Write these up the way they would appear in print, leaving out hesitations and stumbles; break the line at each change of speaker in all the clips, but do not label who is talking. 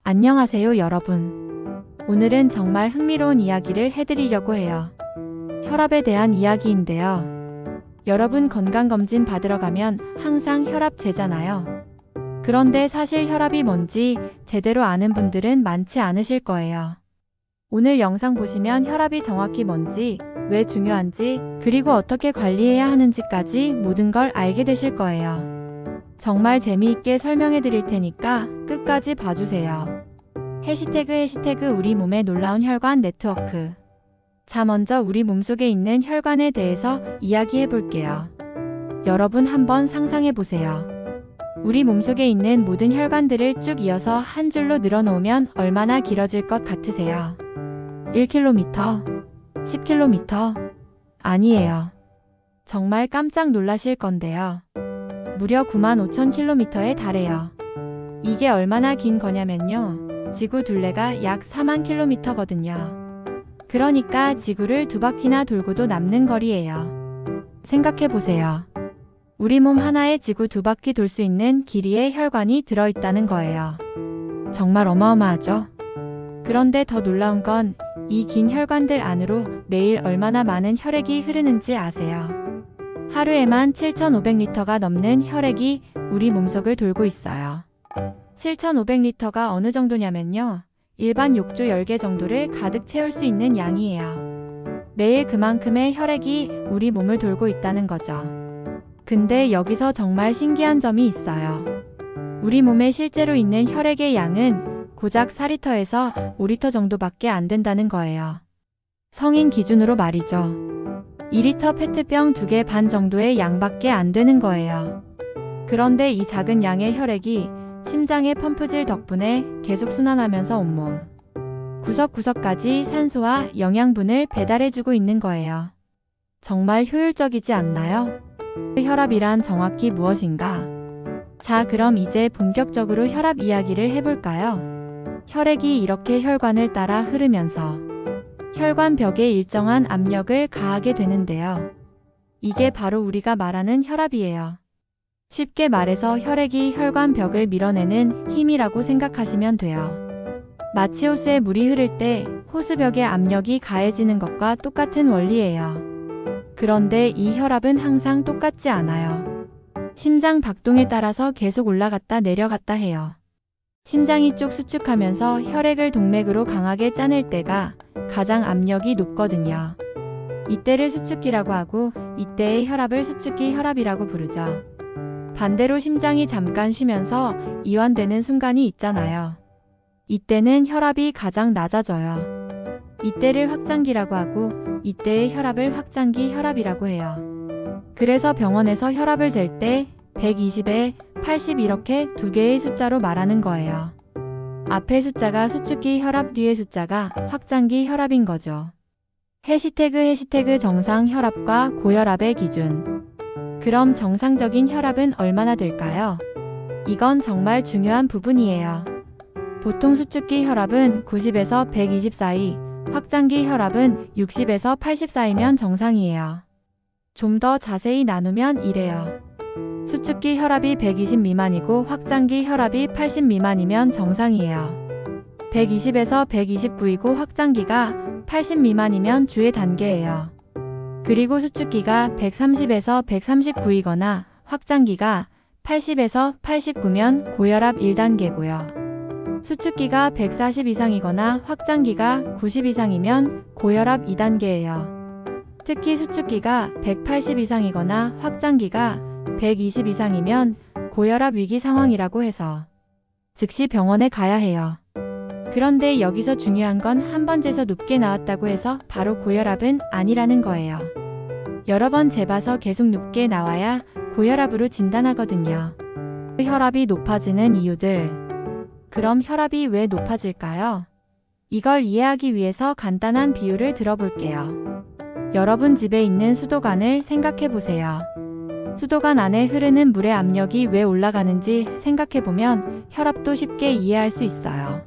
안녕하세요, 여러분. 오늘은 정말 흥미로운 이야기를 해드리려고 해요. 혈압에 대한 이야기인데요. 여러분 건강검진 받으러 가면 항상 혈압 재잖아요. 그런데 사실 혈압이 뭔지 제대로 아는 분들은 많지 않으실 거예요. 오늘 영상 보시면 혈압이 정확히 뭔지, 왜 중요한지, 그리고 어떻게 관리해야 하는지까지 모든 걸 알게 되실 거예요. 정말 재미있게 설명해 드릴 테니까 끝까지 봐주세요. 해시태그 우리 몸의 놀라운 혈관 네트워크. 자, 먼저 우리 몸속에 있는 혈관에 대해서 이야기해 볼게요. 여러분 한번 상상해 보세요. 우리 몸속에 있는 모든 혈관들을 쭉 이어서 한 줄로 늘어놓으면 얼마나 길어질 것 같으세요? 1km? 10km? 아니에요. 정말 깜짝 놀라실 건데요. 무려 95,000km에 달해요. 이게 얼마나 긴 거냐면요. 지구 둘레가 약 40,000km거든요. 그러니까 지구를 2바퀴나 돌고도 남는 거리예요. 생각해보세요. 우리 몸 하나에 지구 2바퀴 돌 수 있는 길이의 혈관이 들어있다는 거예요. 정말 어마어마하죠? 그런데 더 놀라운 건 이 긴 혈관들 안으로 매일 얼마나 많은 혈액이 흐르는지 아세요? 하루에만 7,500리터가 넘는 혈액이 우리 몸속을 돌고 있어요. 7,500리터가 어느 정도냐면요. 일반 욕조 10개 정도를 가득 채울 수 있는 양이에요. 매일 그만큼의 혈액이 우리 몸을 돌고 있다는 거죠. 근데 여기서 정말 신기한 점이 있어요. 우리 몸에 실제로 있는 혈액의 양은 고작 4리터에서 5리터 정도밖에 안 된다는 거예요. 성인 기준으로 말이죠. 2리터 페트병 2개 반 정도의 양밖에 안 되는 거예요. 그런데 이 작은 양의 혈액이 심장의 펌프질 덕분에 계속 순환하면서 온몸 구석구석까지 산소와 영양분을 배달해주고 있는 거예요. 정말 효율적이지 않나요? 혈압이란 정확히 무엇인가? 자, 그럼 이제 본격적으로 혈압 이야기를 해볼까요? 혈액이 이렇게 혈관을 따라 흐르면서 혈관 벽에 일정한 압력을 가하게 되는데요. 이게 바로 우리가 말하는 혈압이에요. 쉽게 말해서 혈액이 혈관 벽을 밀어내는 힘이라고 생각하시면 돼요. 마치 호스에 물이 흐를 때 호스벽의 압력이 가해지는 것과 똑같은 원리예요. 그런데 이 혈압은 항상 똑같지 않아요. 심장 박동에 따라서 계속 올라갔다 내려갔다 해요. 심장이 쭉 수축하면서 혈액을 동맥으로 강하게 짜낼 때가 가장 압력이 높거든요. 이때를 수축기라고 하고 이때의 혈압을 수축기 혈압이라고 부르죠. 반대로 심장이 잠깐 쉬면서 이완되는 순간이 있잖아요. 이때는 혈압이 가장 낮아져요. 이때를 확장기라고 하고 이때의 혈압을 확장기 혈압이라고 해요. 그래서 병원에서 혈압을 잴 때 120에 80 이렇게 두 개의 숫자로 말하는 거예요. 앞의 숫자가 수축기 혈압, 뒤의 숫자가 확장기 혈압인 거죠. 해시태그 정상 혈압과 고혈압의 기준. 그럼 정상적인 혈압은 얼마나 될까요? 이건 정말 중요한 부분이에요. 보통 수축기 혈압은 90에서 120 사이, 확장기 혈압은 60에서 80 사이면 정상이에요. 좀 더 자세히 나누면 이래요. 수축기 혈압이 120 미만이고 확장기 혈압이 80 미만이면 정상이에요. 120에서 129이고 확장기가 80 미만이면 주의 단계예요. 그리고 수축기가 130에서 139이거나 확장기가 80에서 89면 고혈압 1단계고요. 수축기가 140 이상이거나 확장기가 90 이상이면 고혈압 2단계예요. 특히 수축기가 180 이상이거나 확장기가 120 이상이면 고혈압 위기 상황이라고 해서 즉시 병원에 가야 해요. 그런데 여기서 중요한 건 한 번 재서 높게 나왔다고 해서 바로 고혈압은 아니라는 거예요. 여러 번 재봐서 계속 높게 나와야 고혈압으로 진단하거든요. 혈압이 높아지는 이유들. 그럼 혈압이 왜 높아질까요? 이걸 이해하기 위해서 간단한 비유를 들어볼게요. 여러분 집에 있는 수도관을 생각해 보세요. 수도관 안에 흐르는 물의 압력이 왜 올라가는지 생각해보면 혈압도 쉽게 이해할 수 있어요.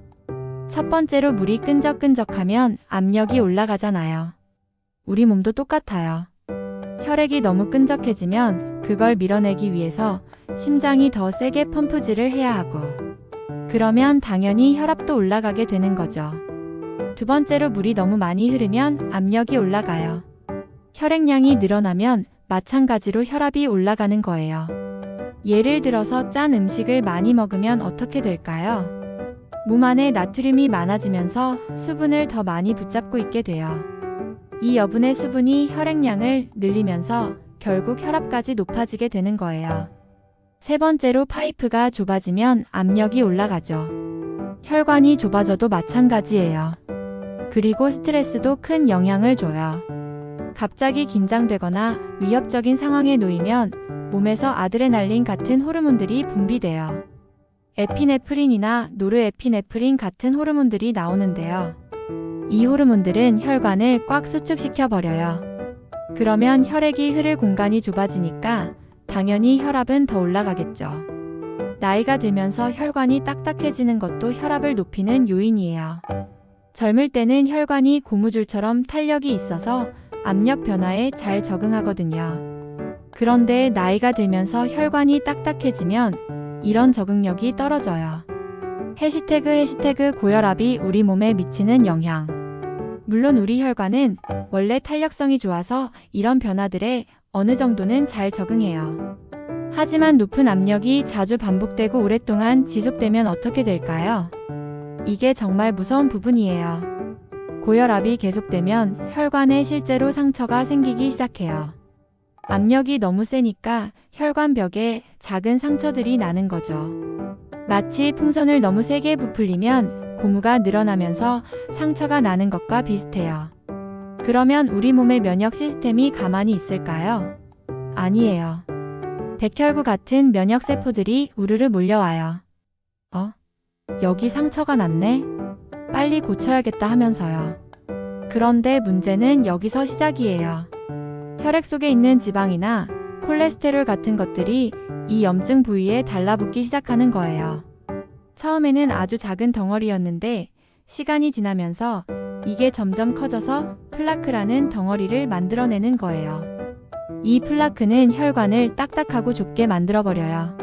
첫 번째로 물이 끈적끈적하면 압력이 올라가잖아요. 우리 몸도 똑같아요. 혈액이 너무 끈적해지면 그걸 밀어내기 위해서 심장이 더 세게 펌프질을 해야 하고 그러면 당연히 혈압도 올라가게 되는 거죠. 두 번째로 물이 너무 많이 흐르면 압력이 올라가요. 혈액량이 늘어나면 마찬가지로 혈압이 올라가는 거예요. 예를 들어서 짠 음식을 많이 먹으면 어떻게 될까요? 몸 안에 나트륨이 많아지면서 수분을 더 많이 붙잡고 있게 돼요. 이 여분의 수분이 혈액량을 늘리면서 결국 혈압까지 높아지게 되는 거예요. 세 번째로 파이프가 좁아지면 압력이 올라가죠. 혈관이 좁아져도 마찬가지예요. 그리고 스트레스도 큰 영향을 줘요. 갑자기 긴장되거나 위협적인 상황에 놓이면 몸에서 아드레날린 같은 호르몬들이 분비돼요. 에피네프린이나 노르에피네프린 같은 호르몬들이 나오는데요. 이 호르몬들은 혈관을 꽉 수축시켜 버려요. 그러면 혈액이 흐를 공간이 좁아지니까 당연히 혈압은 더 올라가겠죠. 나이가 들면서 혈관이 딱딱해지는 것도 혈압을 높이는 요인이에요. 젊을 때는 혈관이 고무줄처럼 탄력이 있어서 압력 변화에 잘 적응하거든요. 그런데 나이가 들면서 혈관이 딱딱해지면 이런 적응력이 떨어져요. 해시태그 고혈압이 우리 몸에 미치는 영향. 물론 우리 혈관은 원래 탄력성이 좋아서 이런 변화들에 어느 정도는 잘 적응해요. 하지만 높은 압력이 자주 반복되고 오랫동안 지속되면 어떻게 될까요? 이게 정말 무서운 부분이에요. 고혈압이 계속되면 혈관에 실제로 상처가 생기기 시작해요. 압력이 너무 세니까 혈관벽에 작은 상처들이 나는 거죠. 마치 풍선을 너무 세게 부풀리면 고무가 늘어나면서 상처가 나는 것과 비슷해요. 그러면 우리 몸의 면역 시스템이 가만히 있을까요? 아니에요. 백혈구 같은 면역세포들이 우르르 몰려와요. 여기 상처가 났네? 빨리 고쳐야겠다 하면서요. 그런데 문제는 여기서 시작이에요. 혈액 속에 있는 지방이나 콜레스테롤 같은 것들이 이 염증 부위에 달라붙기 시작하는 거예요. 처음에는 아주 작은 덩어리였는데 시간이 지나면서 이게 점점 커져서 플라크라는 덩어리를 만들어내는 거예요. 이 플라크는 혈관을 딱딱하고 좁게 만들어버려요.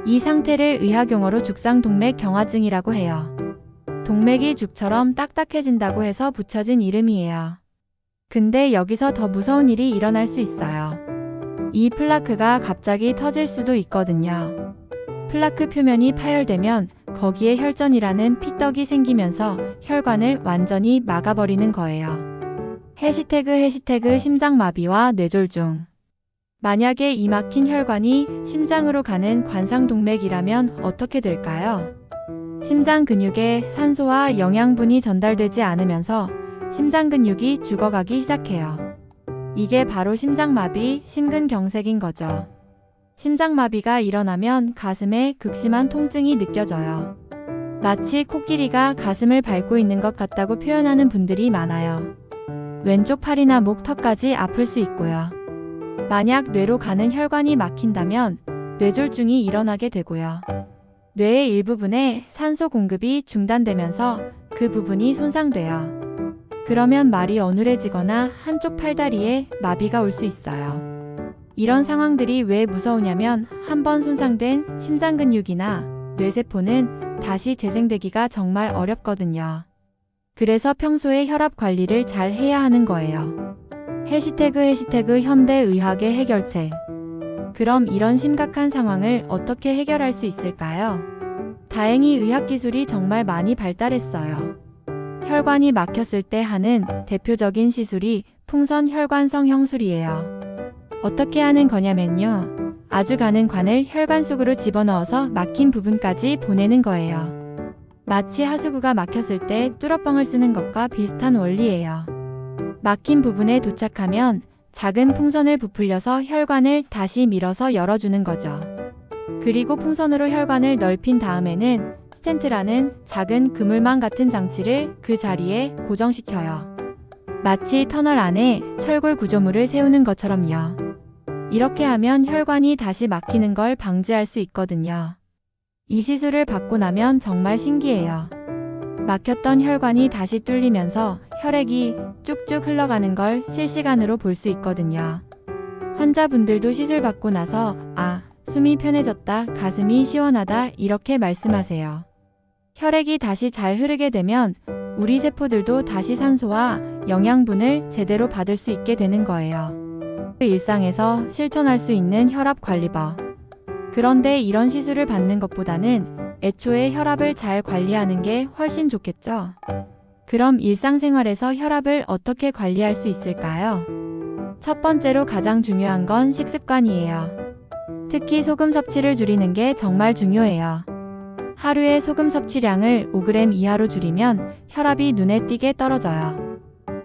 이 상태를 의학용어로 죽상동맥경화증이라고 해요. 동맥이 죽처럼 딱딱해진다고 해서 붙여진 이름이에요. 근데 여기서 더 무서운 일이 일어날 수 있어요. 이 플라크가 갑자기 터질 수도 있거든요. 플라크 표면이 파열되면 거기에 혈전이라는 피떡이 생기면서 혈관을 완전히 막아버리는 거예요. 해시태그 심장마비와 뇌졸중. 만약에 이 막힌 혈관이 심장으로 가는 관상동맥이라면 어떻게 될까요? 심장 근육에 산소와 영양분이 전달되지 않으면서 심장 근육이 죽어가기 시작해요. 이게 바로 심장마비, 심근경색인 거죠. 심장마비가 일어나면 가슴에 극심한 통증이 느껴져요. 마치 코끼리가 가슴을 밟고 있는 것 같다고 표현하는 분들이 많아요. 왼쪽 팔이나 목, 턱까지 아플 수 있고요. 만약 뇌로 가는 혈관이 막힌다면 뇌졸중이 일어나게 되고요. 뇌의 일부분에 산소 공급이 중단되면서 그 부분이 손상돼요. 그러면 말이 어눌해지거나 한쪽 팔다리에 마비가 올 수 있어요. 이런 상황들이 왜 무서우냐면 한번 손상된 심장 근육이나 뇌세포는 다시 재생되기가 정말 어렵거든요. 그래서 평소에 혈압 관리를 잘 해야 하는 거예요. 해시태그 현대의학의 해결책. 그럼 이런 심각한 상황을 어떻게 해결할 수 있을까요? 다행히 의학기술이 정말 많이 발달했어요. 혈관이 막혔을 때 하는 대표적인 시술이 풍선 혈관성 형술이에요. 어떻게 하는 거냐면요. 아주 가는 관을 혈관 속으로 집어넣어서 막힌 부분까지 보내는 거예요. 마치 하수구가 막혔을 때 뚫어뻥을 쓰는 것과 비슷한 원리예요. 막힌 부분에 도착하면 작은 풍선을 부풀려서 혈관을 다시 밀어서 열어주는 거죠. 그리고 풍선으로 혈관을 넓힌 다음에는 스텐트라는 작은 그물망 같은 장치를 그 자리에 고정시켜요. 마치 터널 안에 철골 구조물을 세우는 것처럼요. 이렇게 하면 혈관이 다시 막히는 걸 방지할 수 있거든요. 이 시술을 받고 나면 정말 신기해요. 막혔던 혈관이 다시 뚫리면서 혈액이 쭉쭉 흘러가는 걸 실시간으로 볼 수 있거든요. 환자분들도 시술 받고 나서 숨이 편해졌다, 가슴이 시원하다 이렇게 말씀하세요. 혈액이 다시 잘 흐르게 되면 우리 세포들도 다시 산소와 영양분을 제대로 받을 수 있게 되는 거예요. 일상에서 실천할 수 있는 혈압 관리법. 그런데 이런 시술을 받는 것보다는 애초에 혈압을 잘 관리하는 게 훨씬 좋겠죠? 그럼 일상생활에서 혈압을 어떻게 관리할 수 있을까요? 첫 번째로 가장 중요한 건 식습관이에요. 특히 소금 섭취를 줄이는 게 정말 중요해요. 하루에 소금 섭취량을 5g 이하로 줄이면 혈압이 눈에 띄게 떨어져요.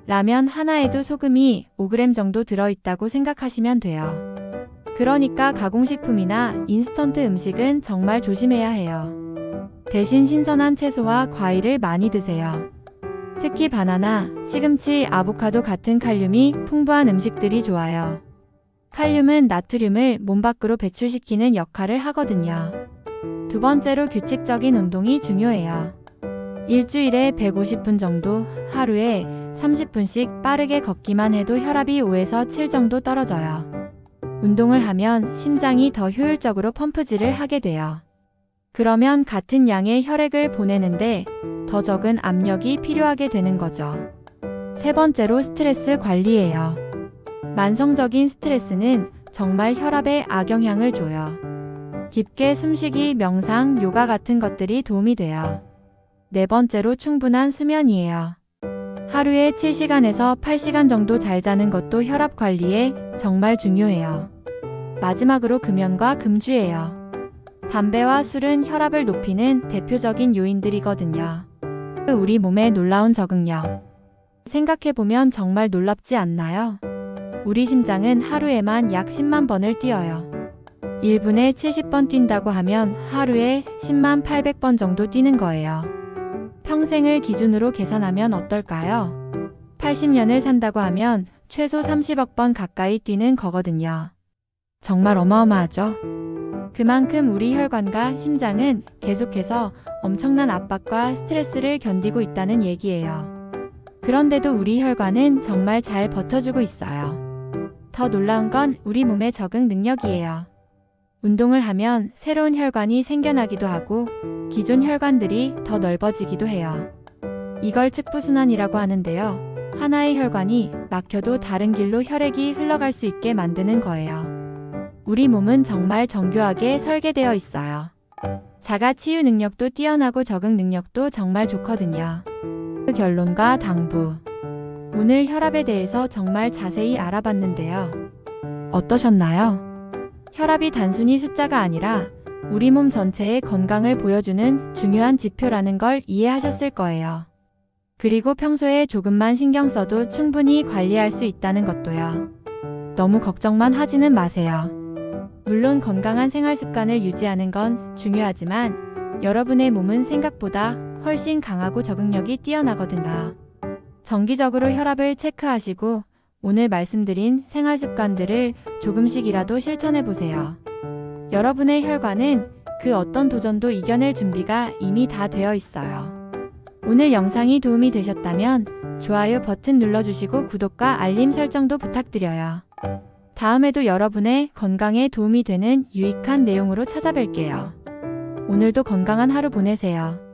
라면 하나에도 소금이 5g 정도 들어있다고 생각하시면 돼요. 그러니까 가공식품이나 인스턴트 음식은 정말 조심해야 해요. 대신 신선한 채소와 과일을 많이 드세요. 특히 바나나, 시금치, 아보카도 같은 칼륨이 풍부한 음식들이 좋아요. 칼륨은 나트륨을 몸 밖으로 배출시키는 역할을 하거든요. 두 번째로 규칙적인 운동이 중요해요. 일주일에 150분 정도, 하루에 30분씩 빠르게 걷기만 해도 혈압이 5에서 7 정도 떨어져요. 운동을 하면 심장이 더 효율적으로 펌프질을 하게 돼요. 그러면 같은 양의 혈액을 보내는데 더 적은 압력이 필요하게 되는 거죠. 세 번째로 스트레스 관리예요. 만성적인 스트레스는 정말 혈압에 악영향을 줘요. 깊게 숨쉬기, 명상, 요가 같은 것들이 도움이 돼요. 네 번째로 충분한 수면이에요. 하루에 7시간에서 8시간 정도 잘 자는 것도 혈압 관리에 정말 중요해요. 마지막으로 금연과 금주예요. 담배와 술은 혈압을 높이는 대표적인 요인들이거든요. 우리 몸의 놀라운 적응력. 생각해보면 정말 놀랍지 않나요? 우리 심장은 하루에만 약 10만 번을 뛰어요. 1분에 70번 뛴다고 하면 하루에 10만 800번 정도 뛰는 거예요. 평생을 기준으로 계산하면 어떨까요? 80년을 산다고 하면 최소 30억 번 가까이 뛰는 거거든요. 정말 어마어마하죠? 그만큼 우리 혈관과 심장은 계속해서 엄청난 압박과 스트레스를 견디고 있다는 얘기예요. 그런데도 우리 혈관은 정말 잘 버텨주고 있어요. 더 놀라운 건 우리 몸의 적응 능력이에요. 운동을 하면 새로운 혈관이 생겨나기도 하고 기존 혈관들이 더 넓어지기도 해요. 이걸 측부순환이라고 하는데요. 하나의 혈관이 막혀도 다른 길로 혈액이 흘러갈 수 있게 만드는 거예요. 우리 몸은 정말 정교하게 설계되어 있어요. 자가 치유 능력도 뛰어나고 적응 능력도 정말 좋거든요. 결론과 당부. 오늘 혈압에 대해서 정말 자세히 알아봤는데요. 어떠셨나요? 혈압이 단순히 숫자가 아니라 우리 몸 전체의 건강을 보여주는 중요한 지표라는 걸 이해하셨을 거예요. 그리고 평소에 조금만 신경 써도 충분히 관리할 수 있다는 것도요. 너무 걱정만 하지는 마세요. 물론 건강한 생활 습관을 유지하는 건 중요하지만 여러분의 몸은 생각보다 훨씬 강하고 적응력이 뛰어나거든요. 정기적으로 혈압을 체크하시고 오늘 말씀드린 생활 습관들을 조금씩이라도 실천해 보세요. 여러분의 혈관은 그 어떤 도전도 이겨낼 준비가 이미 다 되어 있어요. 오늘 영상이 도움이 되셨다면 좋아요 버튼 눌러주시고 구독과 알림 설정도 부탁드려요. 다음에도 여러분의 건강에 도움이 되는 유익한 내용으로 찾아뵐게요. 오늘도 건강한 하루 보내세요.